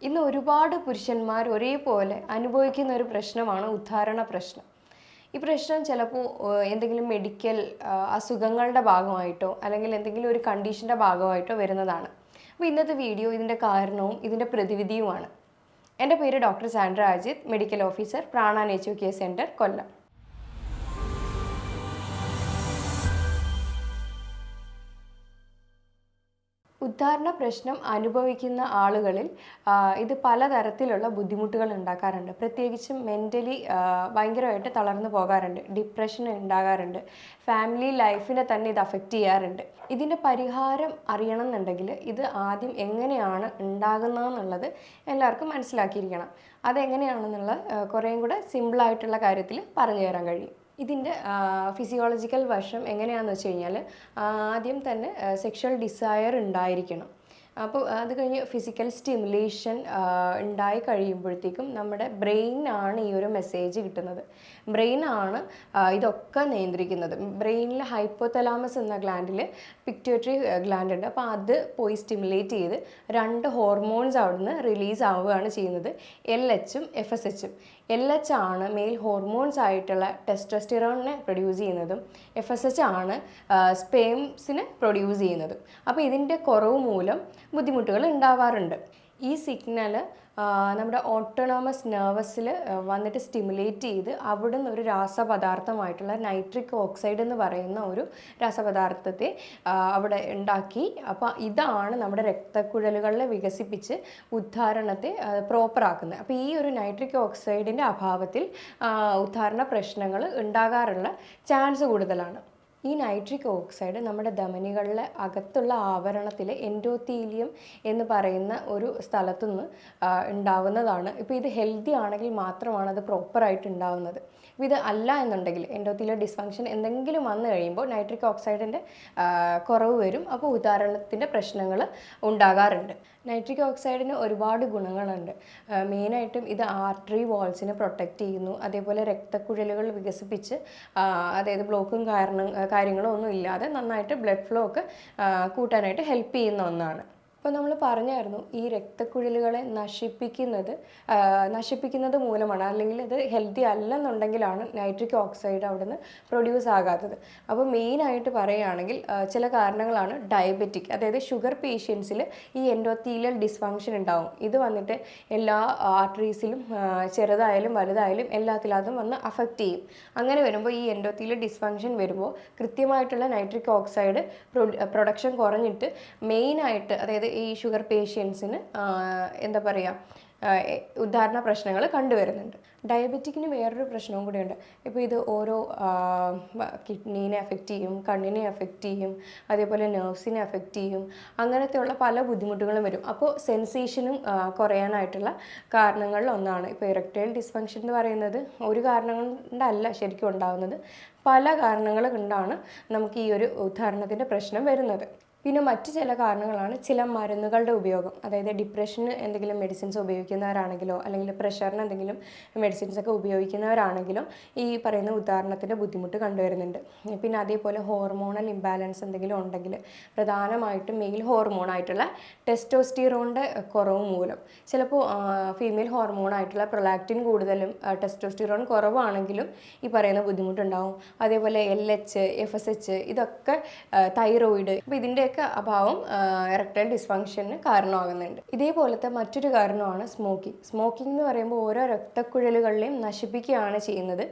ഇന്ന് ഒരുപാട് പുരുഷന്മാർ ഒരേപോലെ അനുഭവിക്കുന്ന ഒരു പ്രശ്നമാണ് ഉദ്ധാരണ പ്രശ്നം. ഈ പ്രശ്നം ചിലപ്പോൾ എന്തെങ്കിലും മെഡിക്കൽ അസുഖങ്ങളുടെ ഭാഗമായിട്ടോ അല്ലെങ്കിൽ എന്തെങ്കിലും ഒരു കണ്ടീഷൻ്റെ ഭാഗമായിട്ടോ വരുന്നതാണ്. അപ്പോൾ ഇന്നത്തെ വീഡിയോ ഇതിൻ്റെ കാരണവും ഇതിൻ്റെ പ്രതിവിധിയുമാണ്. എൻ്റെ പേര് doctor Sandra Ajith, medical officer, Prana nature care centre, Kollam. ഉദ്ധാരണ പ്രശ്നം അനുഭവിക്കുന്ന ആളുകളിൽ ഇത് പലതരത്തിലുള്ള ബുദ്ധിമുട്ടുകൾ ഉണ്ടാക്കാറുണ്ട്. പ്രത്യേകിച്ചും മെൻ്റലി ഭയങ്കരമായിട്ട് തളർന്നു പോകാറുണ്ട്, ഡിപ്രഷൻ ഉണ്ടാകാറുണ്ട്, ഫാമിലി ലൈഫിനെ തന്നെ ഇത് അഫക്റ്റ് ചെയ്യാറുണ്ട്. ഇതിൻ്റെ പരിഹാരം അറിയണം എന്നുണ്ടെങ്കിൽ ഇത് ആദ്യം എങ്ങനെയാണ് ഉണ്ടാകുന്നതെന്നുള്ളത് എല്ലാവർക്കും മനസ്സിലാക്കിയിരിക്കണം. അതെങ്ങനെയാണെന്നുള്ള കുറേയും കൂടെ സിമ്പിളായിട്ടുള്ള കാര്യത്തിൽ പറഞ്ഞു തരാൻ കഴിയും. ഇതിൻ്റെ ഫിസിയോളജിക്കൽ വശം എങ്ങനെയാണെന്ന് വെച്ച് കഴിഞ്ഞാൽ ആദ്യം തന്നെ സെക്ഷൽ ഡിസയർ ഉണ്ടായിരിക്കണം. അപ്പോൾ അത് കഴിഞ്ഞ് ഫിസിക്കൽ സ്റ്റിമുലേഷൻ ഉണ്ടായി കഴിയുമ്പോഴത്തേക്കും നമ്മുടെ ബ്രെയിനാണ് ഈ ഒരു മെസ്സേജ് കിട്ടുന്നത്. ബ്രെയിനാണ് ഇതൊക്കെ നിയന്ത്രിക്കുന്നത്. ബ്രെയിനിൽ ഹൈപ്പോതലാമസ് എന്ന ഗ്ലാൻഡിൽ പിറ്റ്യൂട്ടറി ഗ്ലാൻഡ് ഉണ്ട്. അപ്പോൾ അത് പോയി സ്റ്റിമുലേറ്റ് ചെയ്ത് രണ്ട് ഹോർമോൺസ് അവിടുന്ന് റിലീസ് ആവുകയാണ് ചെയ്യുന്നത്, LH ഉം FSH ഉം. LH ആണ് മെയിൽ ഹോർമോൺസ് ആയിട്ടുള്ള ടെസ്റ്റോസ്റ്റിറോണിനെ പ്രൊഡ്യൂസ് ചെയ്യുന്നതും FSH ആണ് സ്പേംസിനെ പ്രൊഡ്യൂസ് ചെയ്യുന്നതും. അപ്പോൾ ഇതിൻ്റെ കുറവ് മൂലം ബുദ്ധിമുട്ടുകൾ ഉണ്ടാവാറുണ്ട്. ഈ സിഗ്നൽ നമ്മുടെ ഓട്ടോണോമസ് നെർവസിൽ വന്നിട്ട് സ്റ്റിമുലേറ്റ് ചെയ്ത് അവിടുന്ന് ഒരു രാസപദാർത്ഥമായിട്ടുള്ള നൈട്രിക് ഓക്സൈഡ് എന്ന് പറയുന്ന ഒരു രാസപദാർത്ഥത്തെ അവിടെ ഉണ്ടാക്കി. അപ്പോൾ ഇതാണ് നമ്മുടെ രക്തക്കുഴലുകളിൽ വികസിപ്പിച്ച് ഉദ്ധാരണത്തെ പ്രോപ്പറാക്കുന്നത്. അപ്പോൾ ഈ ഒരു നൈട്രിക് ഓക്സൈഡിൻ്റെ അഭാവത്തിൽ ഉദ്ധാരണ പ്രശ്നങ്ങൾ ഉണ്ടാകാറുള്ള ചാൻസ് കൂടുതലാണ്. ഈ നൈട്രിക് ഓക്സൈഡ് നമ്മുടെ ധമനികളിലെ അകത്തുള്ള ആവരണത്തിൽ എൻഡോത്തീലിയം എന്ന് പറയുന്ന ഒരു സ്ഥലത്തുനിന്ന് ഉണ്ടാവുന്നതാണ്. ഇപ്പോൾ ഇത് ഹെൽത്തി ആണെങ്കിൽ മാത്രമാണ് അത് പ്രോപ്പറായിട്ട് ഉണ്ടാവുന്നത്. ഇത് അല്ല എന്നുണ്ടെങ്കിൽ എൻഡോത്തീലിയൽ ഡിസ്ഫങ്ഷൻ എന്തെങ്കിലും വന്നു കഴിയുമ്പോൾ നൈട്രിക് ഓക്സൈഡിൻ്റെ കുറവ് വരും. അപ്പോൾ ഉദാഹരണത്തിൻ്റെ പ്രശ്നങ്ങൾ ഉണ്ടാകാറുണ്ട്. നൈട്രിക് ഓക്സൈഡിന് ഒരുപാട് ഗുണങ്ങളുണ്ട്. മെയിനായിട്ടും ഇത് ആർട്ടറി വാൾസിനെ പ്രൊട്ടക്റ്റ് ചെയ്യുന്നു. അതേപോലെ രക്തക്കുഴലുകൾ വികസിപ്പിച്ച് അതായത് ബ്ലോക്കും കാര്യങ്ങളും ഒന്നും ഇല്ലാതെ നന്നായിട്ട് ബ്ലഡ് ഫ്ലോ ഒക്കെ കൂട്ടാനായിട്ട് ഹെൽപ്പ് ചെയ്യുന്ന ഒന്നാണ്. അപ്പോൾ നമ്മൾ പറഞ്ഞായിരുന്നു ഈ രക്തക്കുഴലുകളെ നശിപ്പിക്കുന്നത് മൂലമാണ്, അല്ലെങ്കിൽ ഇത് ഹെൽത്തി അല്ലെന്നുണ്ടെങ്കിലാണ് നൈട്രിക് ഓക്സൈഡ് അവിടുന്ന് പ്രൊഡ്യൂസ് ആകാത്തത്. അപ്പോൾ മെയിനായിട്ട് പറയുകയാണെങ്കിൽ ചില കാരണങ്ങളാണ് ഡയബറ്റിക്, അതായത് ഷുഗർ പേഷ്യൻസിൽ ഈ എൻഡോത്തീലിയൽ ഡിസ്ഫങ്ഷൻ ഉണ്ടാവും. ഇത് വന്നിട്ട് എല്ലാ ആർട്ടറീസിലും ചെറുതായാലും വലുതായാലും എല്ലാത്തിലും വന്ന് അഫക്റ്റ് ചെയ്യും. അങ്ങനെ വരുമ്പോൾ ഈ എൻഡോത്തീലിയൽ ഡിസ്ഫങ്ഷൻ വരുമ്പോൾ കൃത്യമായിട്ടുള്ള നൈട്രിക് ഓക്സൈഡ് പ്രൊഡക്ഷൻ കുറഞ്ഞിട്ട് മെയിനായിട്ട് അതായത് ഈ ഷുഗർ പേഷ്യൻസിന് എന്താ പറയുക ഉദാഹരണ പ്രശ്നങ്ങൾ കണ്ടുവരുന്നുണ്ട്. ഡയബറ്റിക്കിന് വേറൊരു പ്രശ്നവും കൂടിയുണ്ട്. ഇപ്പോൾ ഇത് ഓരോ കിഡ്നീനെ എഫക്റ്റ് ചെയ്യും, കണ്ണിനെ എഫക്റ്റ് ചെയ്യും, അതേപോലെ നെർവ്സിനെ എഫക്റ്റ് ചെയ്യും. അങ്ങനത്തെയുള്ള പല ബുദ്ധിമുട്ടുകളും വരും. അപ്പോൾ സെൻസേഷനും കുറയാനായിട്ടുള്ള കാരണങ്ങളിൽ ഒന്നാണ്. ഇപ്പോൾ ഇറക്ടൈൽ ഡിസ്ഫങ്ഷൻ എന്ന് പറയുന്നത് ഒരു കാരണം കൊണ്ടല്ല ശരിക്കും ഉണ്ടാകുന്നത്, പല കാരണങ്ങൾ കൊണ്ടാണ് നമുക്ക് ഈ ഒരു ഉദാഹരണത്തിൻ്റെ പ്രശ്നം വരുന്നത്. പിന്നെ മറ്റ് ചില കാരണങ്ങളാണ് ചില മരുന്നുകളുടെ ഉപയോഗം. അതായത് ഡിപ്രഷന് എന്തെങ്കിലും മെഡിസിൻസ് ഉപയോഗിക്കുന്നവരാണെങ്കിലോ അല്ലെങ്കിൽ പ്രഷറിന് എന്തെങ്കിലും മെഡിസിൻസ് ഒക്കെ ഉപയോഗിക്കുന്നവരാണെങ്കിലോ ഈ പറയുന്ന ഉദാഹരണത്തിൻ്റെ ബുദ്ധിമുട്ട് കണ്ടുവരുന്നുണ്ട്. പിന്നെ അതേപോലെ ഹോർമോണൽ ഇംബാലൻസ് എന്തെങ്കിലും ഉണ്ടെങ്കിൽ പ്രധാനമായിട്ടും മെയിൽ ഹോർമോണായിട്ടുള്ള ടെസ്റ്റോസ്റ്റിറോണിൻ്റെ കുറവ് മൂലം, ചിലപ്പോൾ ഫീമെയിൽ ഹോർമോണായിട്ടുള്ള പ്രൊലാക്റ്റിൻ കൂടുതലും ടെസ്റ്റോസ്റ്റിറോൺ കുറവാണെങ്കിലും ഈ പറയുന്ന ബുദ്ധിമുട്ടുണ്ടാവും. അതേപോലെ LH, FSH, ഇതൊക്കെ തൈറോയിഡ്, അപ്പോൾ ഇതിൻ്റെയൊക്കെ അഭാവം എറക്ടൈൽ ഡിസ്ഫങ്ഷന് കാരണമാകുന്നുണ്ട്. ഇതേപോലത്തെ മറ്റൊരു കാരണമാണ് സ്മോക്കിംഗ് എന്ന് പറയുമ്പോൾ ഓരോ രക്തക്കുഴലുകളിലെയും നശിപ്പിക്കുകയാണ് ചെയ്യുന്നത്.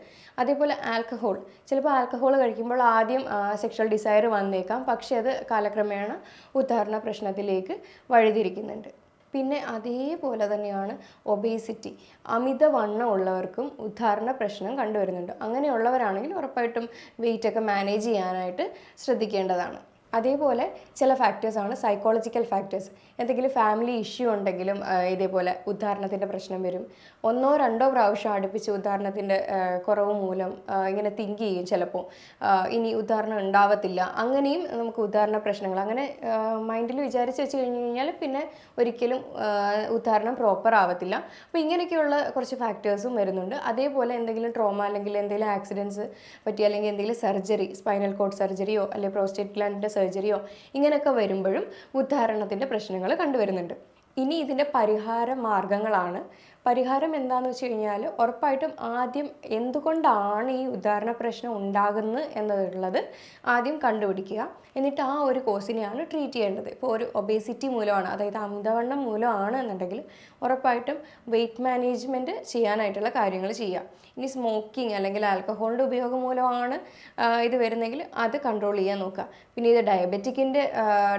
അതേപോലെ ആൽക്കഹോൾ, ചിലപ്പോൾ ആൽക്കഹോൾ കഴിക്കുമ്പോൾ ആദ്യം സെക്ഷൽ ഡിസയർ വന്നേക്കാം, പക്ഷേ അത് കാലക്രമേണ ഉദാഹരണ പ്രശ്നത്തിലേക്ക് വഴിതിരിക്കുന്നുണ്ട്. പിന്നെ അതേപോലെ തന്നെയാണ് ഒബേസിറ്റി, അമിതവണ്ണം ഉള്ളവർക്കും ഉദാഹരണ പ്രശ്നം കണ്ടുവരുന്നുണ്ട്. അങ്ങനെയുള്ളവരാണെങ്കിൽ ഉറപ്പായിട്ടും വെയിറ്റൊക്കെ മാനേജ് ചെയ്യാനായിട്ട് ശ്രദ്ധിക്കേണ്ടതാണ്. അതേപോലെ ചില ഫാക്ടേഴ്സാണ് സൈക്കോളജിക്കൽ ഫാക്ടേഴ്സ്. എന്തെങ്കിലും ഫാമിലി ഇഷ്യൂ ഉണ്ടെങ്കിലും ഇതേപോലെ ഉദാഹരണത്തിൻ്റെ പ്രശ്നം വരും. 1-2 പ്രാവശ്യം അടുപ്പിച്ച് ഉദാഹരണത്തിൻ്റെ കുറവ് മൂലം ഇങ്ങനെ തിങ്ക് ചെയ്യും, ചിലപ്പോൾ ഇനി ഉദാഹരണം ഉണ്ടാവത്തില്ല. അങ്ങനെയും നമുക്ക് ഉദാഹരണ പ്രശ്നങ്ങൾ അങ്ങനെ മൈൻഡിൽ വിചാരിച്ച് വെച്ച് കഴിഞ്ഞ് കഴിഞ്ഞാൽ പിന്നെ ഒരിക്കലും ഉദാഹരണം പ്രോപ്പർ ആവത്തില്ല. അപ്പോൾ ഇങ്ങനെയൊക്കെയുള്ള കുറച്ച് ഫാക്ടേഴ്സും വരുന്നുണ്ട്. അതേപോലെ എന്തെങ്കിലും ട്രോമ അല്ലെങ്കിൽ എന്തെങ്കിലും ആക്സിഡൻസ് പറ്റി അല്ലെങ്കിൽ എന്തെങ്കിലും സർജറി, സ്പൈനൽ കോഡ് സർജറിയോ അല്ലെങ്കിൽ പ്രോസ്റ്റേറ്റ് ഗ്ലാൻഡിൻ്റെ സർജറിയോ ഇങ്ങനെയൊക്കെ വരുമ്പോഴും ഉദാഹരണത്തിൻ്റെ പ്രശ്നങ്ങൾ കണ്ടുവരുന്നുണ്ട്. ഇനി ഇതിൻ്റെ പരിഹാര മാർഗങ്ങളാണ്. പരിഹാരം എന്താണെന്ന് വെച്ച് കഴിഞ്ഞാൽ ഉറപ്പായിട്ടും ആദ്യം എന്തുകൊണ്ടാണ് ഈ ഉദാഹരണ പ്രശ്നം ഉണ്ടാകുന്നത് എന്നുള്ളത് ആദ്യം കണ്ടുപിടിക്കുക. എന്നിട്ട് ആ ഒരു കോസിനെയാണ് ട്രീറ്റ് ചെയ്യേണ്ടത്. ഇപ്പോൾ ഒരു ഒബേസിറ്റി മൂലമാണ്, അതായത് അമിതവണ്ണം മൂലമാണ് എന്നുണ്ടെങ്കിൽ ഉറപ്പായിട്ടും വെയിറ്റ് മാനേജ്മെൻറ്റ് ചെയ്യാനായിട്ടുള്ള കാര്യങ്ങൾ ചെയ്യുക. ഇനി സ്മോക്കിംഗ് അല്ലെങ്കിൽ ആൽക്കഹോളിൻ്റെ ഉപയോഗം മൂലമാണ് ഇത് വരുന്നെങ്കിൽ അത് കൺട്രോൾ ചെയ്യാൻ നോക്കുക. പിന്നെ ഇത്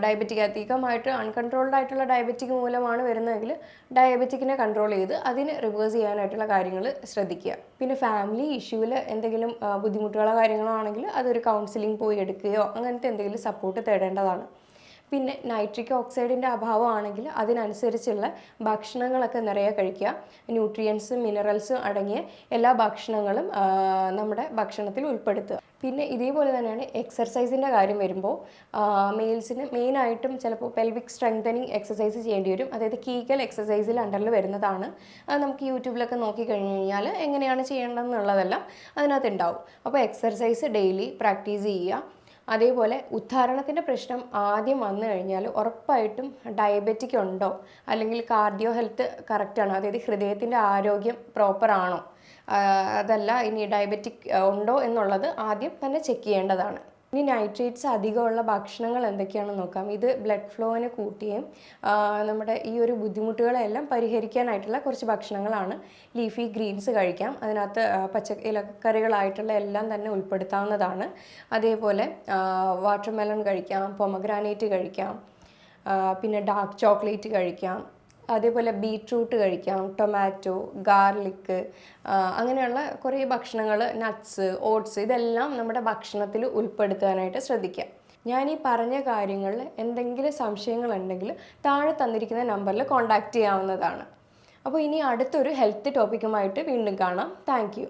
ഡയബറ്റിക് അധികമായിട്ട് അൺകൺട്രോൾഡ് ആയിട്ടുള്ള ഡയബറ്റിക് മൂലമാണ് വരുന്നതെങ്കിൽ ഡയബറ്റിക്കിനെ കൺട്രോൾ ചെയ്ത് അതിന് റിവേഴ്സ് ചെയ്യാനായിട്ടുള്ള കാര്യങ്ങൾ ശ്രദ്ധിക്കുക. പിന്നെ ഫാമിലി ഇഷ്യൂവിൽ എന്തെങ്കിലും ബുദ്ധിമുട്ടുകളോ കാര്യങ്ങളോ ആണെങ്കിൽ അതൊരു കൗൺസിലിംഗ് പോയി എടുക്കുകയോ അങ്ങനത്തെ എന്തെങ്കിലും സപ്പോർട്ട് തേടേണ്ടതാണ്. പിന്നെ നൈട്രിക് ഓക്സൈഡിൻ്റെ അഭാവമാണെങ്കിൽ അതിനനുസരിച്ചുള്ള ഭക്ഷണങ്ങളൊക്കെ നിറയെ കഴിക്കുക. ന്യൂട്രിയൻസും മിനറൽസും അടങ്ങിയ എല്ലാ ഭക്ഷണങ്ങളും നമ്മുടെ ഭക്ഷണത്തിൽ ഉൾപ്പെടുത്തുക. പിന്നെ ഇതേപോലെ തന്നെയാണ് എക്സർസൈസിൻ്റെ കാര്യം വരുമ്പോൾ മെയിൽസിന് മെയിനായിട്ടും ചിലപ്പോൾ പെൽവിക് സ്ട്രെങ്തനിങ് എക്സസൈസ് ചെയ്യേണ്ടി വരും. അതായത് കീഗൽ എക്സസൈസിൽ അണ്ടറിൽ വരുന്നതാണ്. അത് നമുക്ക് യൂട്യൂബിലൊക്കെ നോക്കി കഴിഞ്ഞ് കഴിഞ്ഞാൽ എങ്ങനെയാണ് ചെയ്യേണ്ടതെന്നുള്ളതെല്ലാം അതിനകത്ത് ഉണ്ടാവും. അപ്പോൾ എക്സർസൈസ് ഡെയിലി പ്രാക്ടീസ് ചെയ്യുക. അതേപോലെ ഉദ്ധാരണത്തിൻ്റെ പ്രശ്നം ആദ്യം വന്നു കഴിഞ്ഞാൽ ഉറപ്പായിട്ടും ഡയബറ്റിക് ഉണ്ടോ അല്ലെങ്കിൽ കാർഡിയോ ഹെൽത്ത് കറക്റ്റാണോ, അതായത് ഹൃദയത്തിൻ്റെ ആരോഗ്യം പ്രോപ്പറാണോ, അതല്ല ഇനി ഡയബറ്റിക് ഉണ്ടോ എന്നുള്ളത് ആദ്യം തന്നെ ചെക്ക് ചെയ്യേണ്ടതാണ്. ഇനി നൈട്രേറ്റ്സ് അധികമുള്ള ഭക്ഷണങ്ങൾ എന്തൊക്കെയാണെന്ന് നോക്കാം. ഇത് ബ്ലഡ് ഫ്ലോവിനെ കൂട്ടുകയും നമ്മുടെ ഈ ഒരു ബുദ്ധിമുട്ടുകളെല്ലാം പരിഹരിക്കാനായിട്ടുള്ള കുറച്ച് ഭക്ഷണങ്ങളാണ്. ലീഫി ഗ്രീൻസ് കഴിക്കാം. അതിനകത്ത് ഇലക്കറികളായിട്ടുള്ള എല്ലാം തന്നെ ഉൾപ്പെടുത്താവുന്നതാണ്. അതേപോലെ വാട്ടർമെലൺ കഴിക്കാം, പൊമഗ്രാനേറ്റ് കഴിക്കാം, പിന്നെ ഡാർക്ക് ചോക്ലേറ്റ് കഴിക്കാം. അതേപോലെ ബീട്രൂട്ട് കഴിക്കാം, ടൊമാറ്റോ, ഗാർലിക്ക്, അങ്ങനെയുള്ള കുറേ ഭക്ഷണങ്ങൾ, നട്ട്സ്, ഓട്സ്, ഇതെല്ലാം നമ്മുടെ ഭക്ഷണത്തിൽ ഉൾപ്പെടുത്താനായിട്ട് ശ്രദ്ധിക്കാം. ഞാൻ ഈ പറഞ്ഞ കാര്യങ്ങളിൽ എന്തെങ്കിലും സംശയങ്ങളുണ്ടെങ്കിൽ താഴെ തന്നിരിക്കുന്ന നമ്പറിൽ കോൺടാക്റ്റ് ചെയ്യാവുന്നതാണ്. അപ്പോൾ ഇനി അടുത്തൊരു ഹെൽത്ത് ടോപ്പിക്കുമായിട്ട് വീണ്ടും കാണാം. താങ്ക്